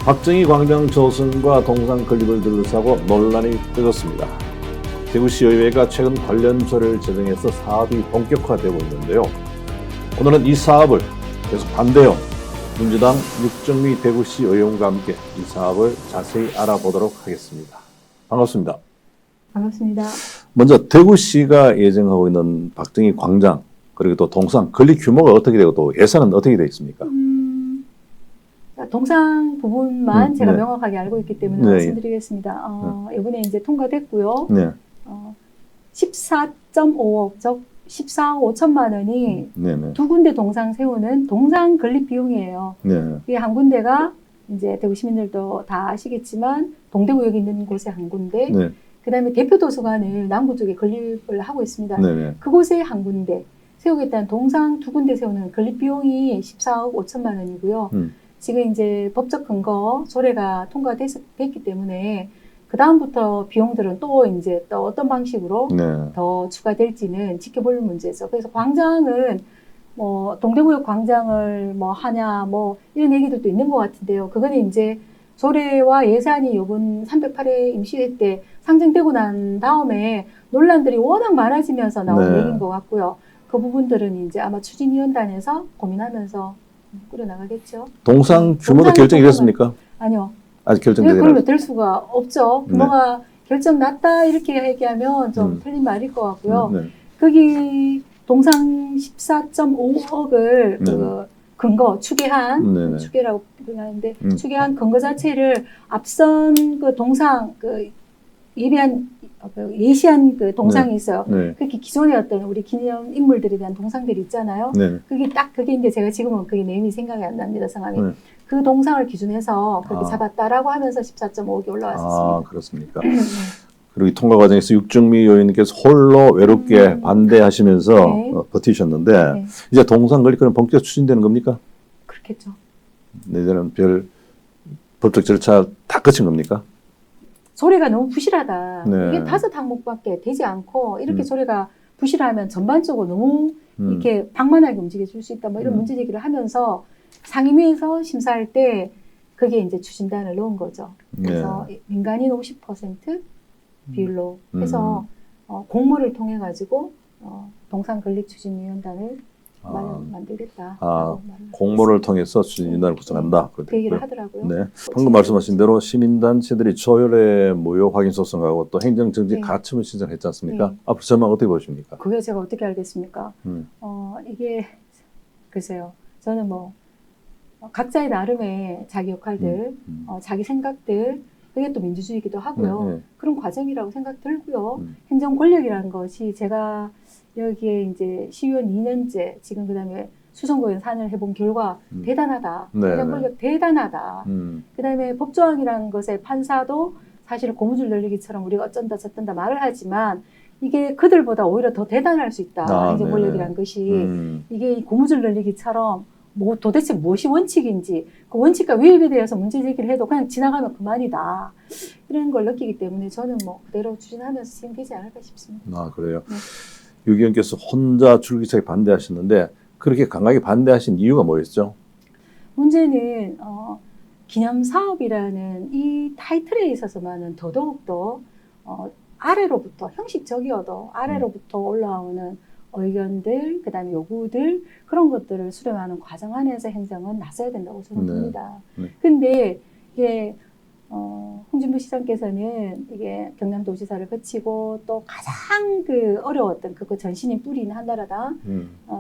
박정희 광장 조성과 동상 건립을 둘러싸고 논란이 뜨겁습니다. 대구시의회가 최근 관련조를 제정해서 사업이 본격화되고 있는데요. 오늘은 이 사업을 계속 반대해온 민주당 육정미 대구시 의원과 함께 이 사업을 자세히 알아보도록 하겠습니다. 반갑습니다. 반갑습니다. 먼저 대구시가 예정하고 있는 박정희 광장 그리고 또 동상 건립 규모가 어떻게 되고 또 예산은 어떻게 되어 있습니까? 동상 부분만 제가 네. 명확하게 알고 있기 때문에 네. 말씀드리겠습니다. 이번에 이제 통과됐고요. 네. 14.5억, 즉 14억 5천만 원이 네네. 두 군데 동상 세우는 동상 건립 비용이에요. 네. 이게 한 군데가 이제 대구 시민들도 다 아시겠지만 동대구역 있는 곳에 한 군데, 네. 그다음에 대표 도서관을 남구 쪽에 건립을 하고 있습니다. 네네. 그곳에 한 군데 세우겠다는 동상 두 군데 세우는 건립 비용이 14억 5천만 원이고요. 지금 이제 법적 근거 조례가 통과됐기 때문에 그 다음부터 비용들은 또 이제 또 어떤 방식으로 네. 더 추가될지는 지켜볼 문제죠. 그래서 광장은 뭐 동대구역 광장을 뭐 하냐 뭐 이런 얘기들도 있는 것 같은데요. 그거는 이제 조례와 예산이 이번 308회 임시회 때 상정되고 난 다음에 논란들이 워낙 많아지면서 나온 네. 얘기인 것 같고요. 그 부분들은 이제 아마 추진위원단에서 고민하면서 꾸려나가겠죠. 동상 규모도 동상 결정이 규모는- 됐습니까? 아니요. 아직 결정되지 그걸로 않았어요. 될 수가 없죠. 규모가 결정 났다 이렇게 얘기하면 좀 틀린 말일 것 같고요. 네. 거기 동상 14.5억을 그 근거 추계한 네네. 추계라고 하는데 추계한 근거 자체를 앞선 그 동상 그 예시한 그 동상이 있어요. 네. 그렇게 기존의 어떤 우리 기념 인물들에 대한 동상들이 있잖아요. 네. 그게 딱 그게인데 제가 지금은 그게 내용이 생각이 안 납니다. 성함이. 네. 그 동상을 기준해서 그렇게 아. 잡았다라고 하면서 14.5억이 올라왔었습니다. 아, 그렇습니까? 그리고 이 통과 과정에서 육정미 의원님께서 홀로 외롭게 반대하시면서 네. 버티셨는데 네. 이제 동상 건립은 본격 추진되는 겁니까? 그렇겠죠. 내년은 별 법적 절차 다 거친 겁니까? 조례가 너무 부실하다. 네. 이게 5항목밖에 되지 않고 이렇게 조례가 부실하면 전반적으로 너무 이렇게 방만하게 움직여줄 수 있다. 뭐 이런 문제 제기를 하면서 상임위에서 심사할 때 그게 이제 추진단을 넣은 거죠. 그래서 민간인 50% 비율로 해서 공모를 통해 가지고 동상 건립 추진위원단을 만들겠다. 공모를 통해서 추진단을 구성한다. 그 얘기를 하더라고요. 네. 방금 말씀하신 대로 시민단체들이 조례 무효 확인 소송하고 또 행정정지 가처분 신청했지 않습니까? 네. 앞으로 전망 어떻게 보십니까? 그게 제가 어떻게 알겠습니까? 이게 글쎄요. 저는 뭐 각자의 나름의 자기 역할들, 자기 생각들, 그게 또 민주주의이기도 하고요. 그런 과정이라고 생각 들고요. 행정 권력이라는 것이 제가 여기에 이제 시의원 2년째, 지금 그 다음에 수성구에 산을 해본 결과 대단하다. 행정 권력 대단하다. 그 다음에 법조항이라는 것의 판사도 사실 고무줄 늘리기처럼 우리가 어쩐다 저쩐다 말을 하지만 이게 그들보다 오히려 더 대단할 수 있다. 행정 권력이라는 것이. 이게 고무줄 늘리기처럼 뭐 도대체 무엇이 원칙인지 그 원칙과 위협에 대해서 문제 제기를 해도 그냥 지나가면 그만이다. 이런 걸 느끼기 때문에 저는 뭐 그대로 추진하면서 진행되지 않을까 싶습니다. 아, 그래요? 네. 유 의원께서 혼자 줄기차게 반대하셨는데 그렇게 강하게 반대하신 이유가 뭐였죠? 문제는 기념사업이라는 이 타이틀에 있어서만은 더더욱더 아래로부터 형식적이어도 아래로부터 올라오는 의견들, 그 다음에 요구들, 그런 것들을 수렴하는 과정 안에서 행정은 나서야 된다고 저는 봅니다. 근데 이게, 홍준표 시장께서는 이게 경남도지사를 거치고 또 가장 그 어려웠던 그 전신인 뿌리인 한나라당,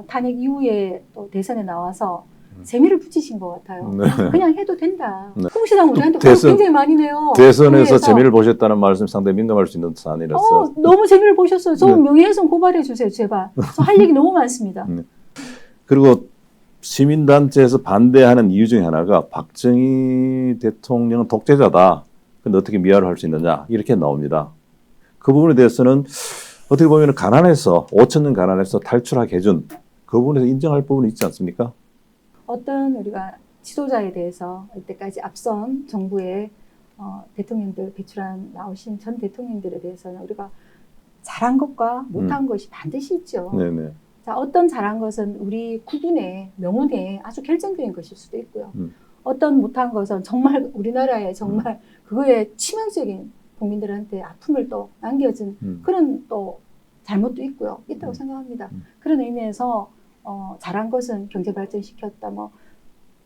탄핵 이후에 또 대선에 나와서 재미를 붙이신 것 같아요. 그냥 해도 된다. 홍시장 우리한테 굉장히 많이 내요. 대선에서 재미를 보셨다는 말씀 상당히 민감할 수 있는 사안이라서. 너무 재미를 보셨어요. 저 명예훼손 고발해 주세요, 제발. 저 할 얘기 너무 많습니다. 그리고 시민단체에서 반대하는 이유 중에 하나가 박정희 대통령은 독재자다. 근데 어떻게 미화를 할 수 있느냐 이렇게 나옵니다. 그 부분에 대해서는 어떻게 보면 가난해서 5천 년 가난해서 탈출하게 해준 그 부분에서 인정할 부분이 있지 않습니까? 어떤 우리가 지도자에 대해서 이때까지 앞선 정부의 대통령들 나오신 전 대통령들에 대해서는 우리가 잘한 것과 못한 것이 반드시 있죠. 네네. 자, 어떤 잘한 것은 우리 국운의 명운에 아주 결정적인 것일 수도 있고요. 어떤 못한 것은 정말 우리나라에 정말 그거에 치명적인 국민들한테 아픔을 또 남겨준 그런 또 잘못도 있다고 생각합니다. 그런 의미에서 잘한 것은 경제 발전시켰다, 뭐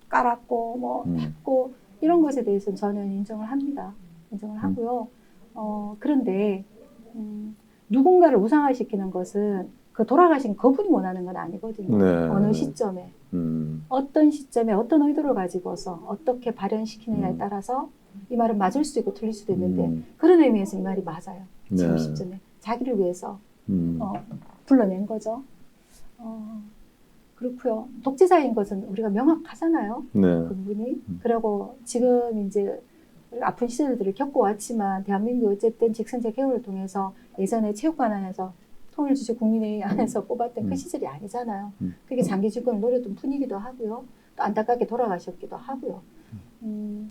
깔았고, 뭐 했고 이런 것에 대해서는 저는 인정을 합니다. 인정을 하고요. 그런데 누군가를 우상화시키는 것은 그 돌아가신 그분이 원하는 건 아니거든요. 네. 어느 시점에 어떤 시점에 어떤 의도를 가지고서 어떻게 발현시키느냐에 따라서 이 말은 맞을 수도 있고 틀릴 수도 있는데 그런 의미에서 이 말이 맞아요. 지금 네. 시점에 자기를 위해서 불러낸 거죠. 그렇고요. 독재자인 것은 우리가 명확하잖아요. 네. 그 부분이. 그리고 지금 이제 아픈 시절들을 겪어왔지만 대한민국이 어쨌든 직선제 개혁을 통해서 예전에 체육관 안에서 통일주체 국민회의 안에서 뽑았던 그 시절이 아니잖아요. 그게 장기 집권을 노렸던 분이기도 하고요. 또 안타깝게 돌아가셨기도 하고요.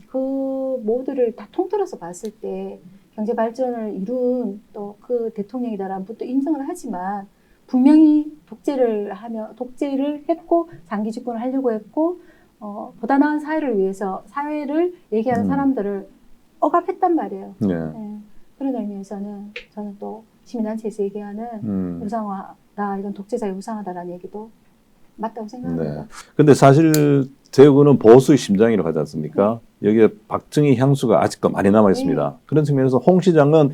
그 모두를 다 통틀어서 봤을 때 경제 발전을 이룬 또 그 대통령이다라는 분도 인정을 하지만 분명히 독재를 했고 장기 집권을 하려고 했고 보다 나은 사회를 위해서 사회를 얘기하는 사람들을 억압했단 말이에요. 네. 네. 그런 의미에서는 저는 또 시민단체에서 얘기하는 우상화다, 이건 독재자의 우상화다라는 얘기도 맞다고 생각합니다. 네. 근데 사실 대구는 보수의 심장이라고 하지 않습니까? 여기에 박정희 향수가 아직도 많이 남아 있습니다. 그런 측면에서 홍 시장은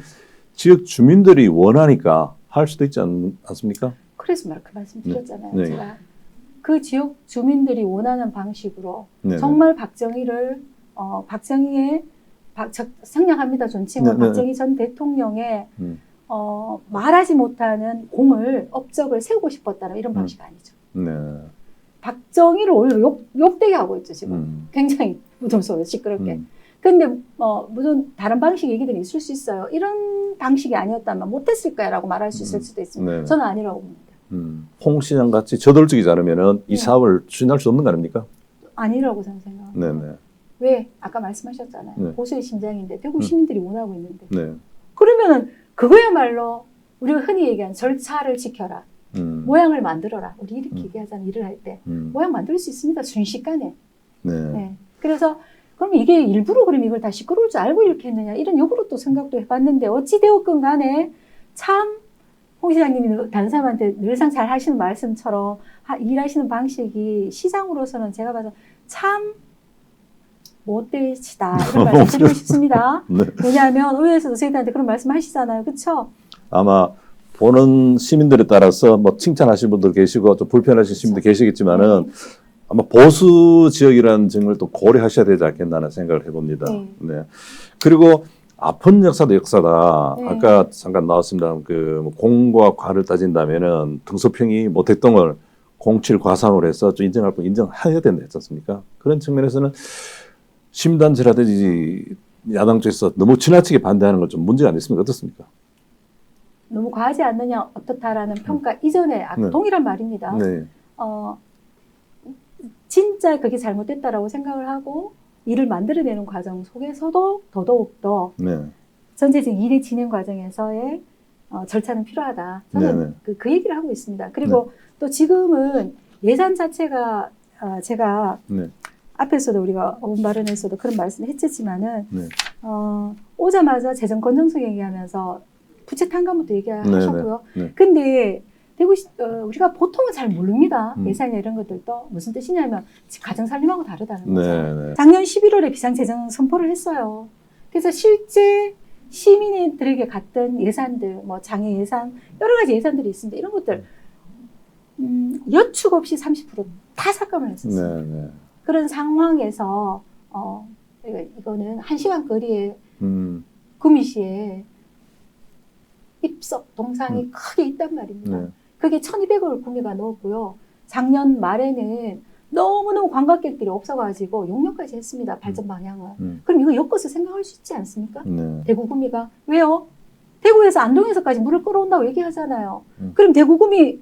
지역 주민들이 원하니까 할 수도 있지 않습니까? 그래서 그 말씀 드렸잖아요. 네. 제가 그 지역 주민들이 원하는 방식으로 네. 정말 박정희의 생략합니다. 존칭은 네. 박정희 전 대통령의 말하지 못하는 공을 업적을 세우고 싶었다는 이런 방식 아니죠. 네. 박정희를 오히려 욕되게 하고 있죠, 지금. 굉장히 부정스러워요, 시끄럽게. 근데 무슨 다른 방식 얘기들이 있을 수 있어요. 이런 방식이 아니었다면 못했을 거야라고 말할 수 있을 수도 있습니다. 네. 저는 아니라고 봅니다. 홍 시장 같이 저돌적이지 않으면은 이 사업을 추진할 수 없는 거 아닙니까? 아니라고 저는 생각합니다. 네네. 왜? 아까 말씀하셨잖아요. 네. 보수의 심장인데 대구 시민들이 원하고 있는데. 네. 그러면은 그거야말로 우리가 흔히 얘기하는 절차를 지켜라. 모양을 만들어라. 우리 이렇게 얘기하잖아요. 일을 할 때. 모양 만들 수 있습니다. 순식간에. 네. 네. 그래서 그럼 이게 일부러 그럼 이걸 다 시끄러울 줄 알고 이렇게 했느냐. 이런 역으로 또 생각도 해봤는데 어찌되었건 간에 참 홍 시장님이 다른 사람한테 늘상 잘 하시는 말씀처럼 일하시는 방식이 시장으로서는 제가 봐서 참 못되시다. 이런 말씀 드리고 싶습니다. 네. 왜냐하면 의회에서도 저희들한테 그런 말씀 하시잖아요. 그렇죠? 아마 보는 시민들에 따라서 뭐 칭찬하시는 분들 계시고 좀 불편하신 시민들 계시겠지만은 아마 보수 지역이라는 점을 또 고려하셔야 되지 않겠나는 생각을 해봅니다. 네. 그리고 아픈 역사도 역사다. 네. 아까 잠깐 나왔습니다. 그 공과 과를 따진다면은 등소평이 못했던 걸 07 과산으로 해서 좀 인정할 분 인정해야 된다 했지 않습니까? 그런 측면에서는 시민단체라든지 야당 쪽에서 너무 지나치게 반대하는 건 좀 문제가 아니습니까? 어떻습니까? 너무 과하지 않느냐 어떻다라는 평가 이전에 네. 동일한 말입니다. 네. 진짜 그게 잘못됐다라고 생각을 하고 일을 만들어내는 과정 속에서도 더더욱더 네. 전체적인 일의 진행 과정에서의 절차는 필요하다. 저는 그 얘기를 하고 있습니다. 그리고 또 지금은 예산 자체가 제가 앞에서도 우리가 어분 발언에서도 그런 말씀을 했지만은 오자마자 재정 건전성 얘기하면서 부채 탕감부터 얘기하셨고요. 근데 우리가 보통은 잘 모릅니다. 예산이나 이런 것들도 무슨 뜻이냐면 가정 살림하고 다르다는 거죠. 작년 11월에 비상재정 선포를 했어요. 그래서 실제 시민들에게 갔던 예산들, 뭐 장애 예산, 여러 가지 예산들이 있습니다. 이런 것들 여축 없이 30% 다 삭감을 했었어요. 그런 상황에서 이거는 1시간 거리에 구미시에 입석 동상이 크게 있단 말입니다. 그게 1,200억을 구미가 넣었고요. 작년 말에는 너무너무 관광객들이 없어가지고 용역까지 했습니다. 발전 방향을. 그럼 이거 엮어서 생각할 수 있지 않습니까? 대구 구미가. 왜요? 대구에서 안동에서까지 물을 끌어온다고 얘기하잖아요. 그럼 대구 구미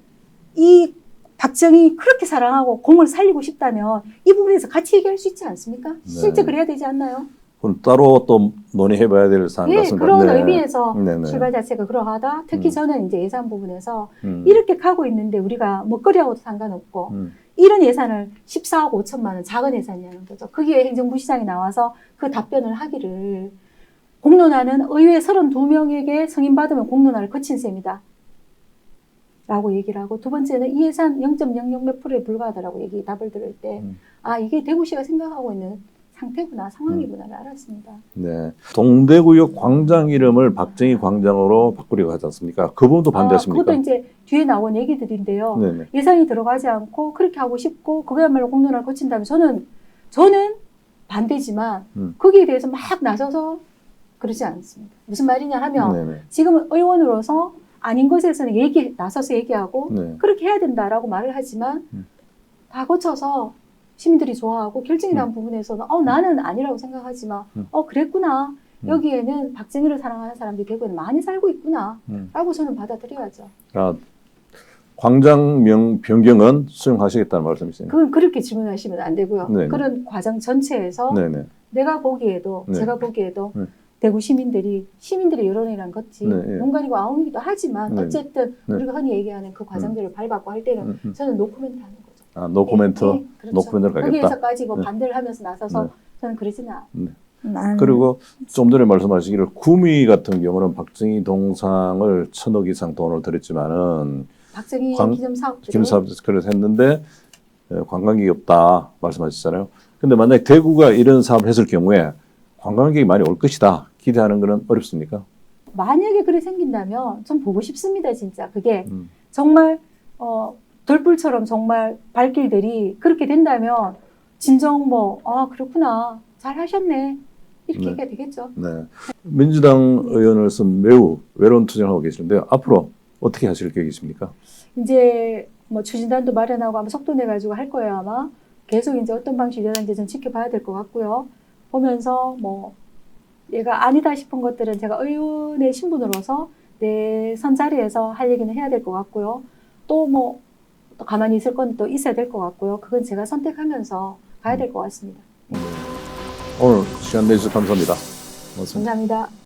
이 박정희 그렇게 사랑하고 공을 살리고 싶다면 이 부분에서 같이 얘기할 수 있지 않습니까? 실제 그래야 되지 않나요? 그럼 따로 또 논의해봐야 될 사안 같습니다. 그런 의미에서 출발 자체가 그러하다. 특히 저는 이제 예산 부분에서 이렇게 가고 있는데 우리가 먹거리하고도 상관없고 이런 예산을 14억 5천만 원 작은 예산이라는 거죠. 거기에 행정부시장이 나와서 그 답변을 하기를 공론화는 의회 32명에게 승인받으면 공론화를 거친 셈이다. 라고 얘기를 하고 두 번째는 이 예산 0.00 몇 프로에 불과하다라고 답을 들을 때 아, 이게 대구시가 생각하고 있는 상태구나, 상황이구나를 알았습니다. 네. 동대구역 광장 이름을 박정희 광장으로 바꾸려고 하지 않습니까? 그 부분도 반대하십니까? 그것도 이제 뒤에 나온 얘기들인데요. 네네. 예산이 들어가지 않고 그렇게 하고 싶고 그거야말로 공론화를 거친다면 저는 반대지만 거기에 대해서 막 나서서 그러지 않습니다. 무슨 말이냐 하면 네네. 지금 의원으로서 아닌 것에서는 나서서 얘기하고 네. 그렇게 해야 된다라고 말을 하지만 다 거쳐서 시민들이 좋아하고 결정이 난 부분에서는 나는 아니라고 생각하지만 그랬구나. 여기에는 박정희를 사랑하는 사람들이 대구에는 많이 살고 있구나 라고 저는 받아들여야죠. 아, 광장명 변경은 수용하시겠다는 말씀이시네요. 그건 그렇게 질문하시면 안 되고요. 네네. 그런 과정 전체에서 네네. 내가 보기에도 네. 제가 보기에도 네. 대구 시민들의 여론이란 것이 네. 농간이고 아웅이기도 하지만 네. 어쨌든 네. 우리가 흔히 얘기하는 그 과정들을 밟았고 할 때는 저는 노코멘트 하는 거죠. 아, 노코멘트, 그렇죠. 노코멘트를 가겠다. 거기에서까지 뭐 네. 반대를 하면서 나서서 네. 저는 그러지는 않아요. 네. 그리고 좀 전에 말씀하시기를 구미 같은 경우는 박정희 동상을 1,000억 이상 돈을 들였지만은 박정희 기념사업들을 기념사업을 했는데 관광객이 없다 말씀하셨잖아요. 근데 만약에 대구가 이런 사업을 했을 경우에 관광객이 많이 올 것이다 기대하는 것은 어렵습니까? 만약에 그래 생긴다면 좀 보고 싶습니다. 진짜 그게 정말 돌불처럼 정말 발길들이 그렇게 된다면 진정 그렇구나 잘 하셨네 이렇게 네. 얘기가 되겠죠. 네. 민주당 의원으로서 매우 외로운 투쟁을 하고 계시는데요. 앞으로 어떻게 하실 계획이십니까? 이제 뭐 추진단도 마련하고 아마 속도 내 가지고 할 거예요. 아마 계속 이제 어떤 방식이 되는지 좀 지켜봐야 될 것 같고요. 보면서 뭐 얘가 아니다 싶은 것들은 제가 의원의 신분으로서 내 선자리에서 할 얘기는 해야 될 것 같고요. 또 또 가만히 있을 건 또 있어야 될 것 같고요. 그건 제가 선택하면서 가야 될 것 같습니다. 오늘 시간 내주셔서 감사합니다. 고맙습니다. 감사합니다.